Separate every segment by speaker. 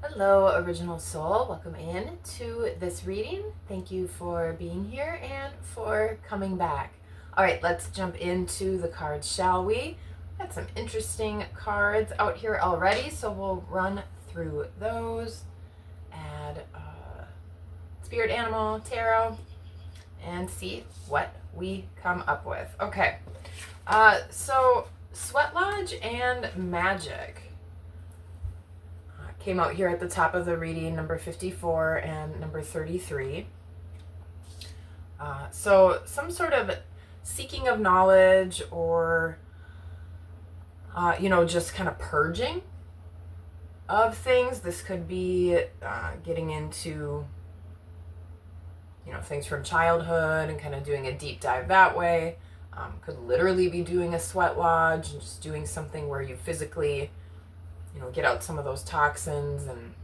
Speaker 1: Hello, Original Soul. Welcome in to this reading. Thank you for being here and for coming back. All right, let's jump into the cards, shall we? Got some interesting cards out here already, so we'll run through those. Add spirit animal, tarot, and see what we come up with. Okay, so Sweat Lodge and Magic came out here at the top of the reading, number 54 and number 33. So some sort of seeking of knowledge or, just kind of purging of things. This could be getting into, things from childhood and kind of doing a deep dive that way. Could literally be doing a sweat lodge and just doing something where you physically get out some of those toxins and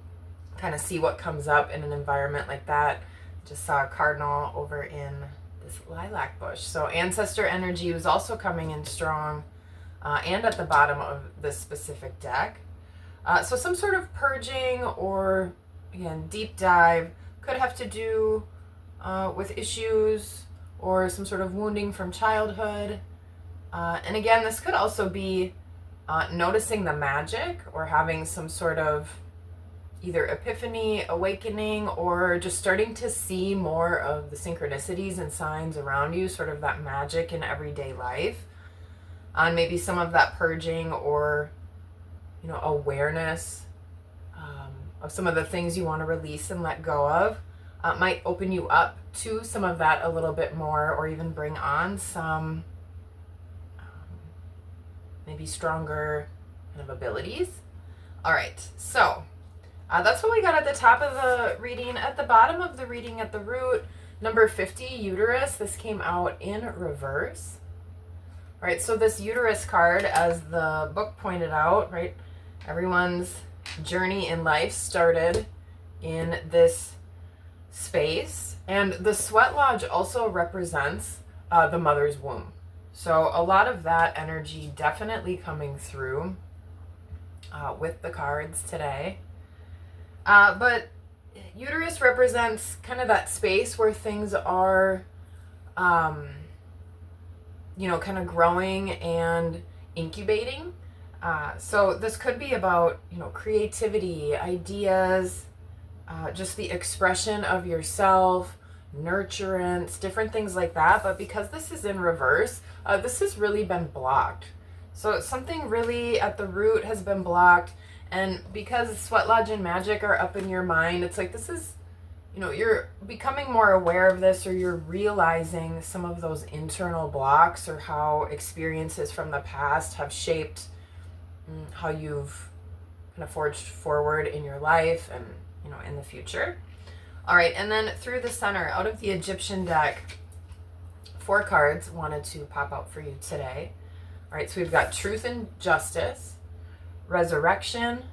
Speaker 1: kind of see what comes up in an environment like that. Just saw a cardinal over in this lilac bush. So ancestor energy was also coming in strong and at the bottom of this specific deck. So some sort of purging or, again, deep dive could have to do with issues or some sort of wounding from childhood. And again, this could also be noticing the magic or having some sort of either epiphany, awakening, or just starting to see more of the synchronicities and signs around you, sort of that magic in everyday life. And maybe some of that purging or, awareness of some of the things you want to release and let go of might open you up to some of that a little bit more, or even bring on some maybe stronger kind of abilities. All right, so that's what we got at the top of the reading. At the bottom of the reading, at the root, number 50, uterus. This came out in reverse. All right, so this uterus card, as the book pointed out, right, everyone's journey in life started in this space. And the sweat lodge also represents the mother's womb. So a lot of that energy definitely coming through with the cards today. But uterus represents kind of that space where things are, kind of growing and incubating. So this could be about, creativity, ideas, just the expression of yourself, nurturance, different things like that. But because this is in reverse, this has really been blocked. So something really at the root has been blocked. And because sweat lodge and magic are up in your mind, it's like this is, you're becoming more aware of this, or you're realizing some of those internal blocks or how experiences from the past have shaped how you've kind of forged forward in your life and, in the future. All right, and then through the center, out of the Egyptian deck, 4 cards wanted to pop out for you today. All right, so we've got truth and justice, resurrection,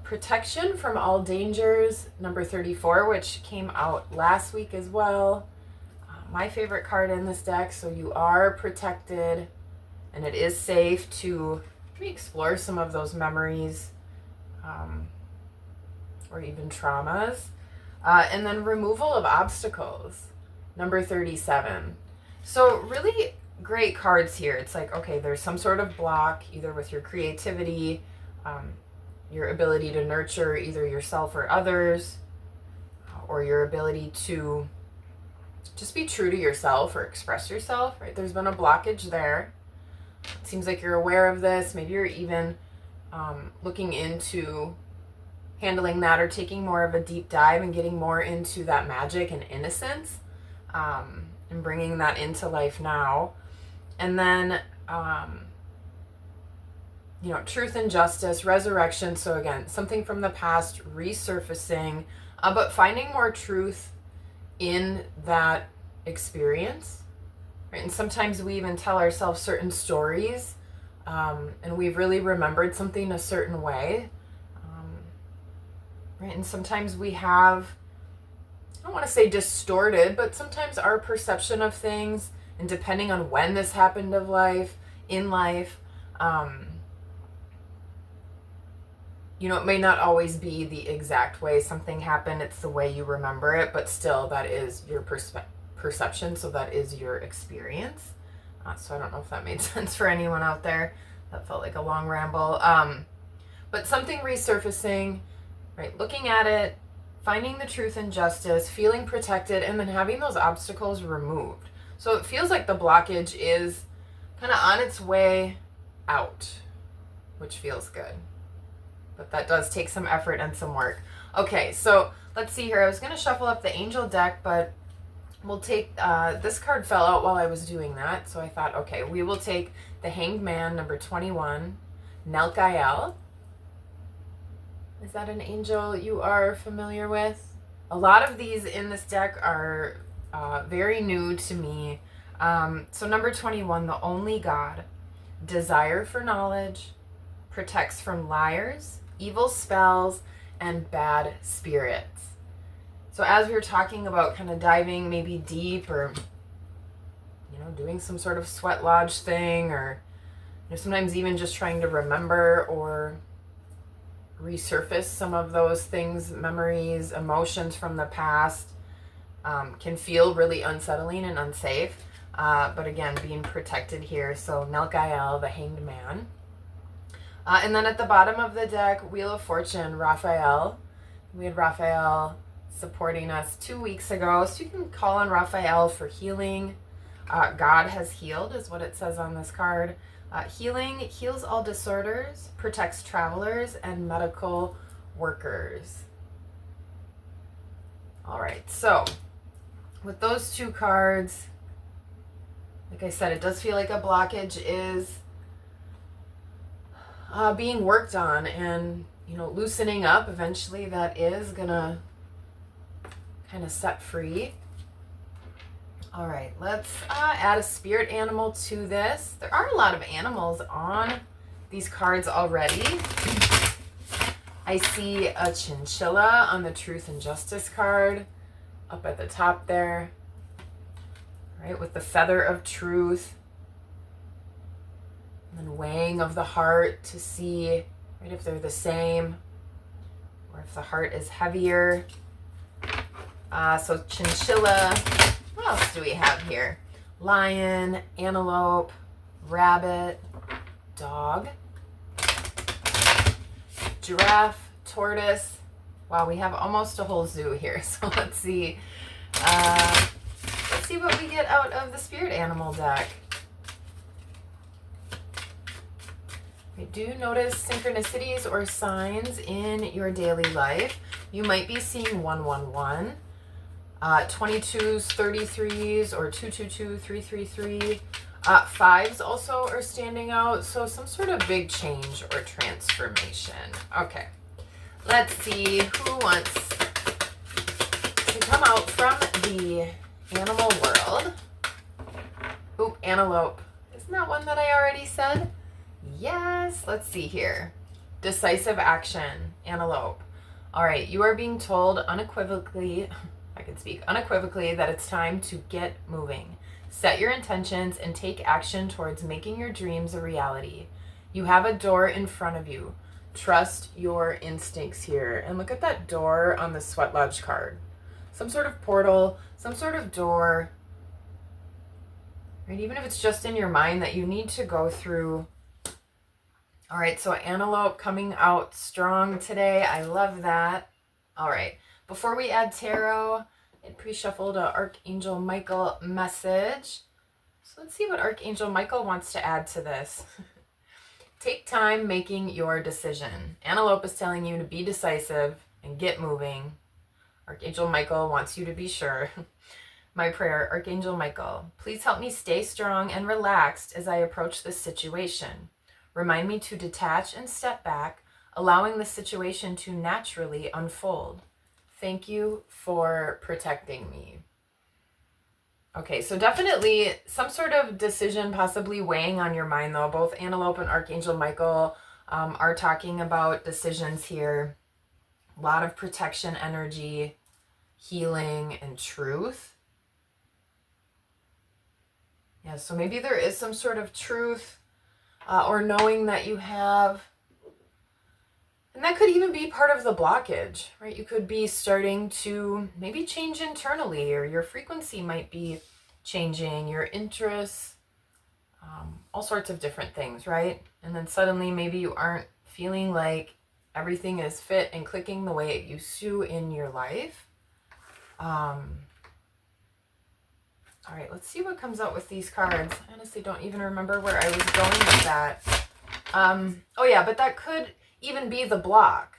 Speaker 1: protection from all dangers, number 34, which came out last week as well. My favorite card in this deck, so you are protected and it is safe to maybe explore some of those memories or even traumas. And then removal of obstacles, number 37. So really great cards here. It's like, okay, there's some sort of block, either with your creativity, your ability to nurture either yourself or others, or your ability to just be true to yourself or express yourself, right? There's been a blockage there. It seems like you're aware of this. Maybe you're even looking into handling that, or taking more of a deep dive and getting more into that magic and innocence, and bringing that into life now. And then, truth and justice, resurrection. So again, something from the past resurfacing, but finding more truth in that experience. Right? And sometimes we even tell ourselves certain stories, and we've really remembered something a certain way. Right? And sometimes we have, I don't want to say distorted, but sometimes our perception of things, and depending on when this happened in life, you know, it may not always be the exact way something happened. It's the way you remember it, but still that is your perception. So that is your experience. So I don't know if that made sense for anyone out there. That felt like a long ramble. But something resurfacing, right? Looking at it, finding the truth and justice, feeling protected, and then having those obstacles removed. So it feels like the blockage is kind of on its way out, which feels good. But that does take some effort and some work. Okay, so let's see here. I was going to shuffle up the angel deck, but we'll take, this card fell out while I was doing that. So I thought, okay, we will take the Hanged Man, number 21, Nelkael. Is that an angel you are familiar with? A lot of these in this deck are very new to me. So number 21, the only God, desire for knowledge, protects from liars, evil spells, and bad spirits. So as we were talking about kind of diving maybe deep, or, you know, doing some sort of sweat lodge thing, or, you know, sometimes even just trying to remember or resurface some of those things, memories, emotions from the past, can feel really unsettling and unsafe. But again, being protected here. So Nelkael, the Hanged Man. And then at the bottom of the deck, Wheel of Fortune, Raphael. We had Raphael supporting us 2 weeks ago. So you can call on Raphael for healing. God has healed is what it says on this card. Healing heals all disorders, protects travelers and medical workers. All right, so with those two cards, like I said, it does feel like a blockage is being worked on, and, you know, loosening up. Eventually that is gonna kind of set free. All right, let's add a spirit animal to this. There are a lot of animals on these cards already. I see a chinchilla on the Truth and Justice card up at the top there, right, with the feather of truth. And then weighing of the heart to see, right, if they're the same or if the heart is heavier. So chinchilla. What else do we have here? Lion, antelope, rabbit, dog, giraffe, tortoise. Wow, we have almost a whole zoo here. So let's see. Let's see what we get out of the spirit animal deck. I do notice synchronicities or signs in your daily life. You might be seeing 111, 22s, 33s, or 222, 333. Fives also are standing out. So some sort of big change or transformation. Okay, let's see who wants to come out from the animal world. Oop, antelope. Isn't that one that I already said? Yes, let's see here. Decisive action, antelope. All right, you are being told unequivocally, I can speak, unequivocally that it's time to get moving. Set your intentions and take action towards making your dreams a reality. You have a door in front of you. Trust your instincts here. And look at that door on the Sweat Lodge card. Some sort of portal, some sort of door, right? Even if it's just in your mind that you need to go through. All right, so antelope coming out strong today. I love that. All right, before we add tarot, I pre-shuffled a Archangel Michael message. So let's see what Archangel Michael wants to add to this. Take time making your decision. Antelope is telling you to be decisive and get moving. Archangel Michael wants you to be sure. My prayer, Archangel Michael, please help me stay strong and relaxed as I approach this situation. Remind me to detach and step back, allowing the situation to naturally unfold. Thank you for protecting me. Okay, so definitely some sort of decision possibly weighing on your mind, though. Both Antelope and Archangel Michael are talking about decisions here. A lot of protection energy, healing, and truth. Yeah, so maybe there is some sort of truth or knowing that you have And that could even be part of the blockage, right? You could be starting to maybe change internally, or your frequency might be changing, your interests, all sorts of different things, right? And then suddenly maybe you aren't feeling like everything is fit and clicking the way it used to in your life. All right, let's see what comes out with these cards. I honestly don't even remember where I was going with that. Oh yeah, but that could even be the block.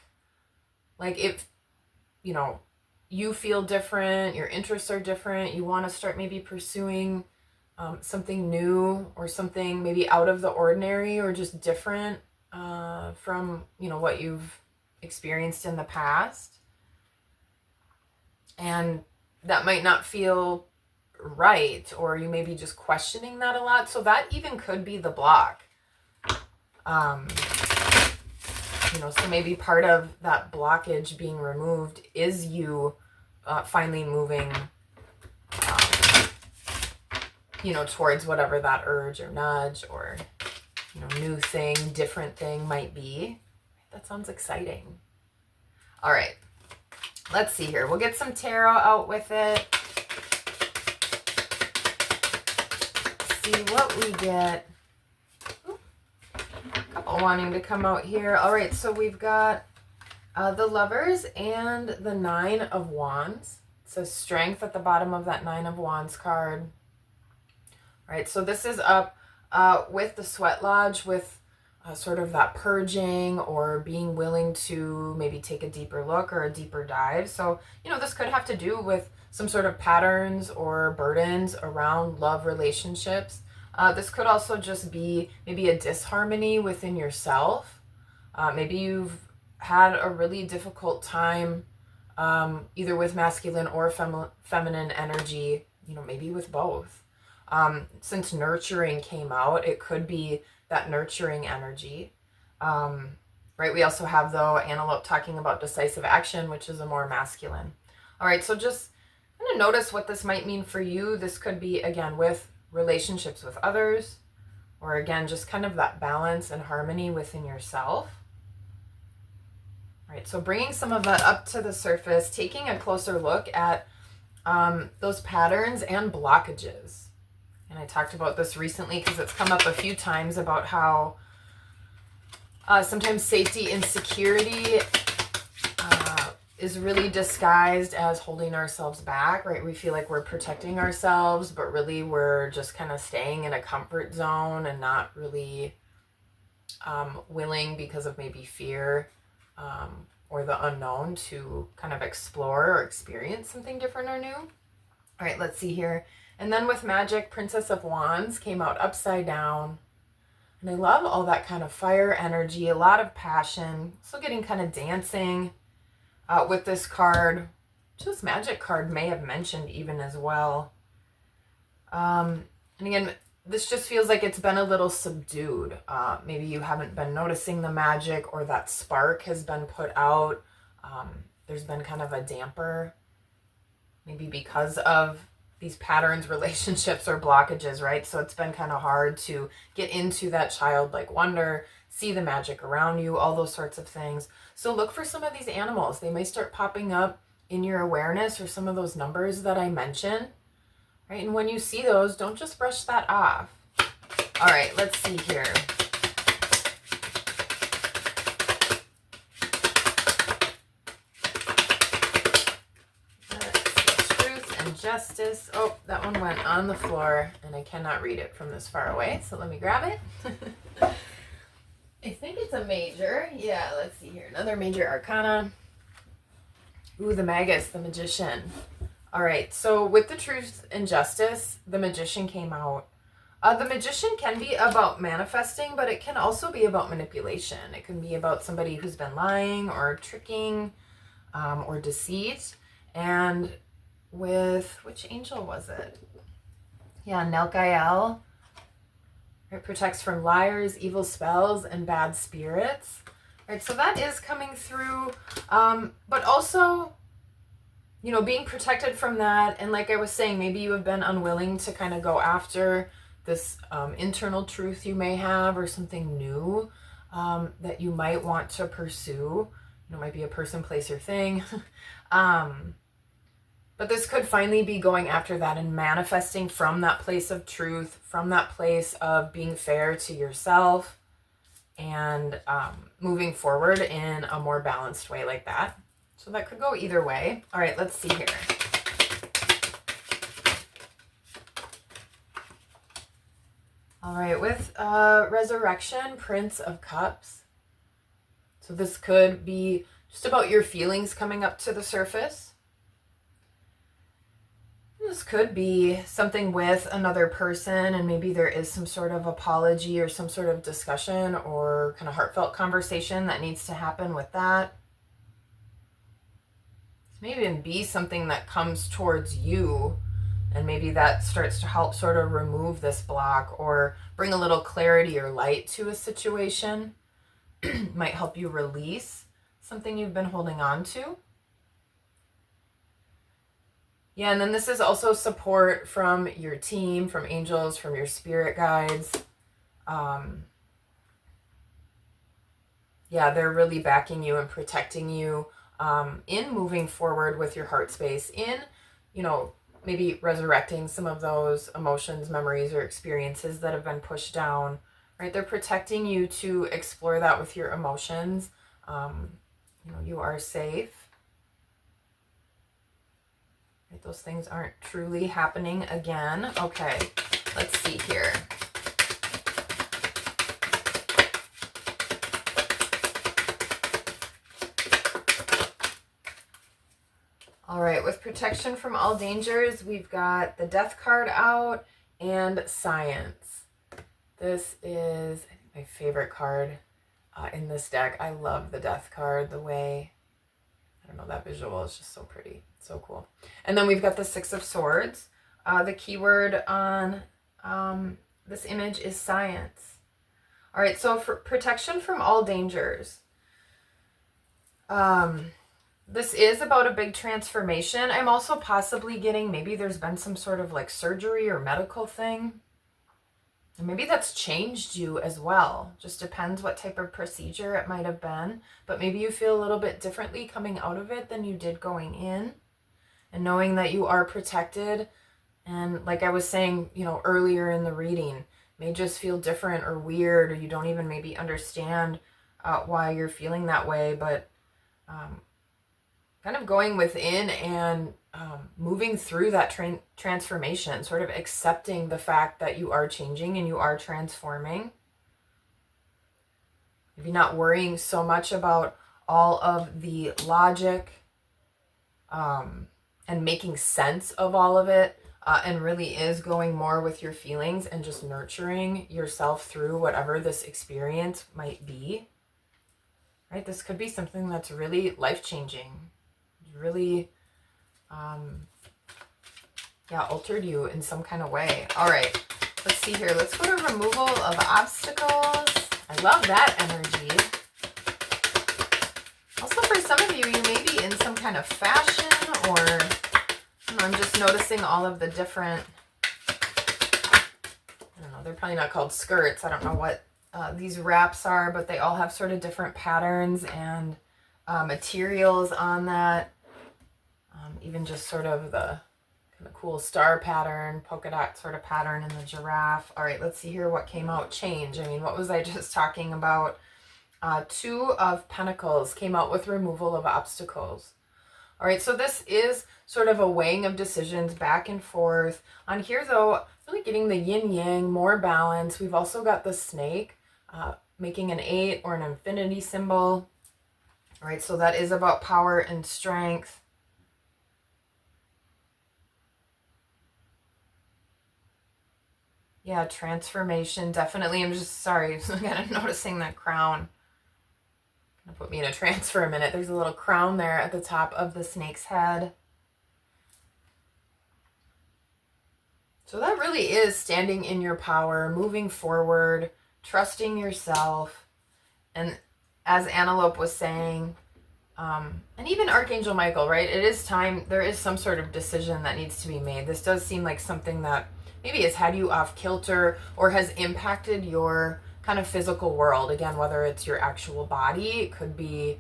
Speaker 1: Like if, you know, you feel different, your interests are different, you want to start maybe pursuing something new or something maybe out of the ordinary or just different from, you know, what you've experienced in the past. And that might not feel right, or you may be just questioning that a lot. So that even could be the block. You know, so maybe part of that blockage being removed is you finally moving you know, towards whatever that urge or nudge or, you know, new thing, different thing might be. That sounds exciting. All right, let's see here. We'll get some tarot out with it. See what we get. Ooh, a couple wanting to come out here. All right, so we've got the Lovers and the Nine of Wands. It says Strength at the bottom of that Nine of Wands card. Right, so this is up with the Sweat Lodge, with sort of that purging or being willing to maybe take a deeper look or a deeper dive. So, you know, this could have to do with some sort of patterns or burdens around love relationships. This could also just be maybe a disharmony within yourself. Maybe you've had a really difficult time either with masculine or feminine energy, you know, maybe with both. Since nurturing came out, it could be that nurturing energy. Right, we also have, though, Antelope talking about decisive action, which is a more masculine. All right, so just kind of notice what this might mean for you. This could be, again, with relationships with others, or again, just kind of that balance and harmony within yourself. All right, so bringing some of that up to the surface, taking a closer look at those patterns and blockages. And I talked about this recently because it's come up a few times about how sometimes safety and security is really disguised as holding ourselves back, right? We feel like we're protecting ourselves, but really we're just kind of staying in a comfort zone and not really willing, because of maybe fear or the unknown, to kind of explore or experience something different or new. All right, let's see here. And then with Magic, Princess of Wands came out upside down. And I love all that kind of fire energy, a lot of passion. So getting kind of dancing with this card. Just Magic card may have mentioned even as well. And again, this just feels like it's been a little subdued. Maybe you haven't been noticing the magic, or that spark has been put out. There's been kind of a damper, maybe because of these patterns, relationships, or blockages, right? So it's been kind of hard to get into that childlike wonder, see the magic around you, all those sorts of things. So look for some of these animals. They may start popping up in your awareness, or some of those numbers that I mentioned, right? And when you see those, don't just brush that off. All right, let's see here. Justice. Oh, that one went on the floor and I cannot read it from this far away, so let me grab it. I think it's a major. Yeah, let's see here. Another major arcana. Ooh, the Magus, the Magician. All right, so with the Truth and Justice, the Magician came out. The Magician can be about manifesting, but it can also be about manipulation. It can be about somebody who's been lying or tricking or deceit. And with, which angel was it? Yeah, Nelkael. It protects from liars, evil spells, and bad spirits. Right, so that is coming through, but also, you know, being protected from that. And like I was saying, maybe you have been unwilling to kind of go after this internal truth you may have, or something new. that you might want to pursue. It might be a person, place, or thing. But this could finally be going after that and manifesting from that place of truth, from that place of being fair to yourself, and moving forward in a more balanced way like that. So that could go either way. All right, let's see here. All right, with Resurrection, Prince of Cups. So this could be just about your feelings coming up to the surface. This could be something with another person, and maybe there is some sort of apology or some sort of discussion or kind of heartfelt conversation that needs to happen with that. This may even be something that comes towards you, and maybe that starts to help sort of remove this block or bring a little clarity or light to a situation. Might help you release something you've been holding on to. Yeah, and then this is also support from your team, from angels, from your spirit guides. Yeah, they're really backing you and protecting you in moving forward with your heart space, in, maybe resurrecting some of those emotions, memories, or experiences that have been pushed down, right? They're protecting you to explore that with your emotions. You are safe. Right? Those things aren't truly happening again. Okay, let's see here. All right, with protection from all dangers, we've got the Death card out and Science. This is, I think, my favorite card in this deck. I love the Death card, the way, I don't know, that visual is just so pretty, so cool. And then we've got the Six of Swords. The keyword on this image is science. All right, so for protection from all dangers, this is about a big transformation. I'm also possibly getting, maybe there's been some sort of like surgery or medical thing. And maybe that's changed you as well. Just depends what type of procedure it might have been. But maybe you feel a little bit differently coming out of it than you did going in. And knowing that you are protected. And like I was saying, earlier in the reading, may just feel different or weird, or you don't even maybe understand why you're feeling that way. But kind of going within and moving through that transformation, sort of accepting the fact that you are changing and you are transforming. Maybe not worrying so much about all of the logic and making sense of all of it, and really is going more with your feelings and just nurturing yourself through whatever this experience might be. Right? This could be something that's really life-changing. Really altered you in some kind of way. All right, let's see here. Let's go to removal of obstacles. I love that energy. Also, for some of you, you may be in some kind of fashion, or I'm just noticing all of the different, I don't know, they're probably not called skirts. I don't know what these wraps are, but they all have sort of different patterns and materials on that. Even just sort of the kind of cool star pattern, polka dot sort of pattern in the giraffe. All right, let's see here what came out. Change. I mean, what was I just talking about? Two of Pentacles came out with removal of obstacles. All right, so this is sort of a weighing of decisions back and forth. On here, though, really getting the yin-yang, more balance. We've also got the snake making an 8 or an infinity symbol. All right, so that is about power and strength. Yeah, transformation, definitely. I'm just sorry, I'm kind of noticing that crown. Gonna put me in a trance for a minute. There's a little crown there at the top of the snake's head. So that really is standing in your power, moving forward, trusting yourself. And as Antelope was saying, and even Archangel Michael, right? It is time, there is some sort of decision that needs to be made. This does seem like something that maybe has had you off kilter or has impacted your kind of physical world. Again, whether it's your actual body, it could be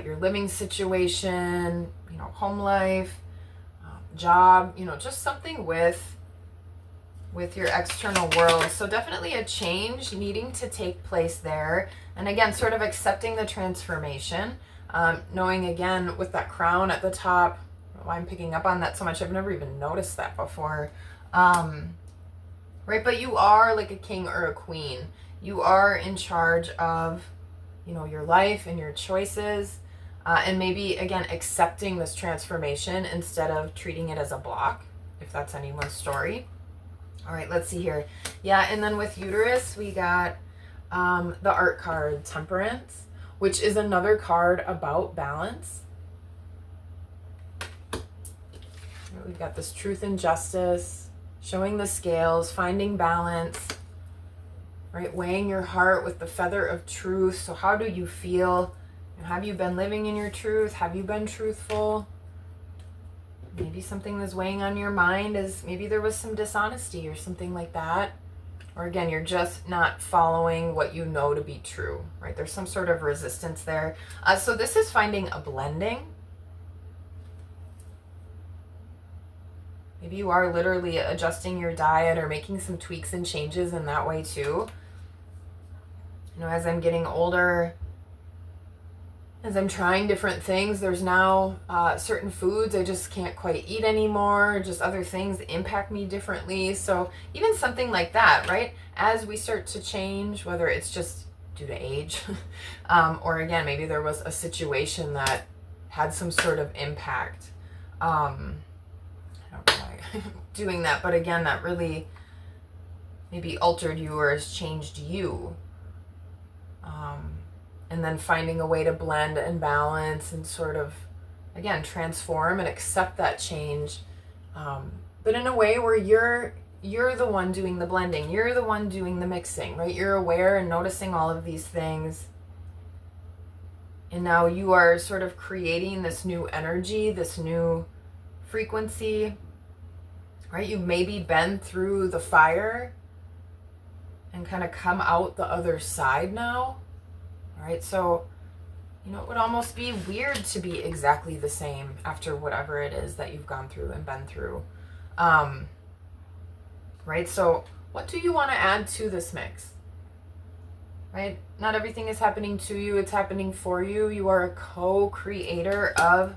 Speaker 1: your living situation, you know, home life, job, you know, just something with your external world. So definitely a change needing to take place there. And again, sort of accepting the transformation, knowing again with that crown at the top, why I'm picking up on that so much. I've never even noticed that before. Right, but you are like a king or a queen. You are in charge of, you know, your life and your choices. And maybe, again, accepting this transformation instead of treating it as a block, if that's anyone's story. All right, let's see here. Yeah, and then with uterus, we got the art card, Temperance, which is another card about balance. We've got this truth and justice, showing the scales, finding balance, right? Weighing your heart with the feather of truth. So how do you feel? Have you been living in your truth? Have you been truthful? Maybe something that's weighing on your mind is maybe there was some dishonesty or something like that. Or again, you're just not following what you know to be true, right? There's some sort of resistance there. So this is finding a blending. Maybe you are literally adjusting your diet or making some tweaks and changes in that way too. You know, as I'm getting older, as I'm trying different things, there's now certain foods I just can't quite eat anymore, just other things that impact me differently. So even something like that, right? As we start to change, whether it's just due to age, or again, maybe there was a situation that had some sort of impact. I don't know why I'm doing that, but again, that really maybe altered you or has changed you. And then finding a way to blend and balance and sort of, again, transform and accept that change. But in a way where you're the one doing the blending. You're the one doing the mixing, right? You're aware and noticing all of these things. And now you are sort of creating this new energy, this new frequency, right? You've maybe been through the fire and kind of come out the other side now. All right, so, you know, it would almost be weird to be exactly the same after whatever it is that you've gone through and been through. Right, so what do you want to add to this mix? Right, not everything is happening to you, it's happening for you. You are a co-creator of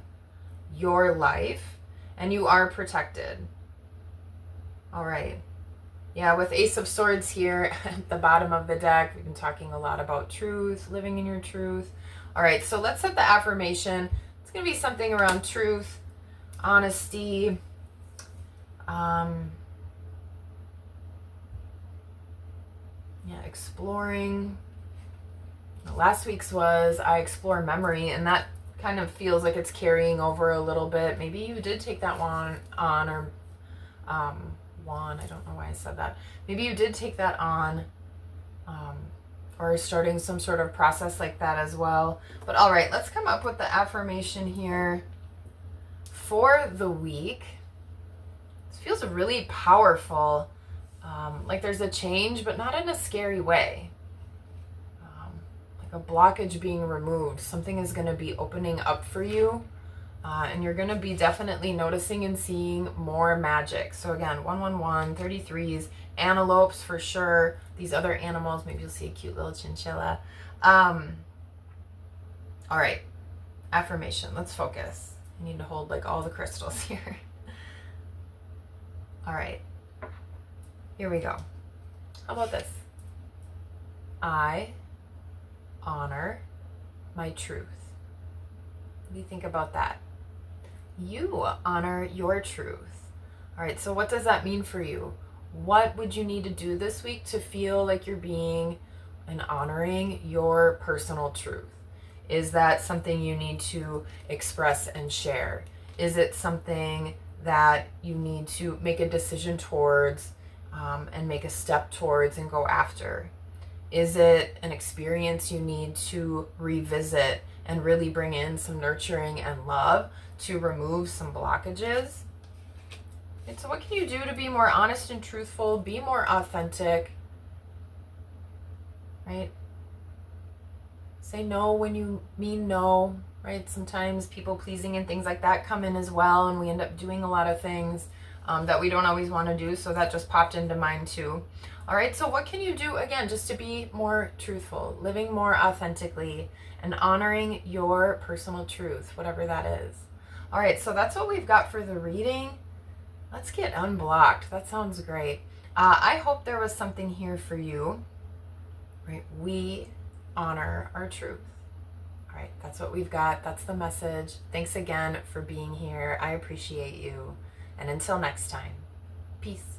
Speaker 1: your life, and you are protected. All right. Yeah, with Ace of Swords here at the bottom of the deck, we've been talking a lot about truth, living in your truth. All right, so let's set the affirmation. It's going to be something around truth, honesty, exploring. Last week's was I explore memory, and that kind of feels like it's carrying over a little bit. Maybe you did take that one on, or I don't know why I said that. Maybe you did take that on, or starting some sort of process like that as well. But all right, let's come up with the affirmation here for the week. This feels really powerful, like there's a change, but not in a scary way. Like a blockage being removed. Something is going to be opening up for you. And you're going to be definitely noticing and seeing more magic. So again, 111, 33s, antelopes for sure. These other animals, maybe you'll see a cute little chinchilla. All right, affirmation. Let's focus. I need to hold like all the crystals here. All right, here we go. How about this? I honor my truth. What do you think about that? You honor your truth. All right, so what does that mean for you? What would you need to do this week to feel like you're being and honoring your personal truth? Is that something you need to express and share? Is it something that you need to make a decision towards and make a step towards and go after? Is it an experience you need to revisit and really bring in some nurturing and love to remove some blockages? And so what can you do to be more honest and truthful, be more authentic, right? Say no when you mean no, right? Sometimes people pleasing and things like that come in as well, and we end up doing a lot of things that we don't always want to do. So that just popped into mind too. All right, so what can you do again just to be more truthful, living more authentically, and honoring your personal truth, whatever that is? All right, so that's what we've got for the reading. Let's get unblocked. That sounds great. I hope there was something here for you, right? We honor our truth. All right, that's what we've got. That's the message. Thanks again for being here. I appreciate you. And until next time, peace.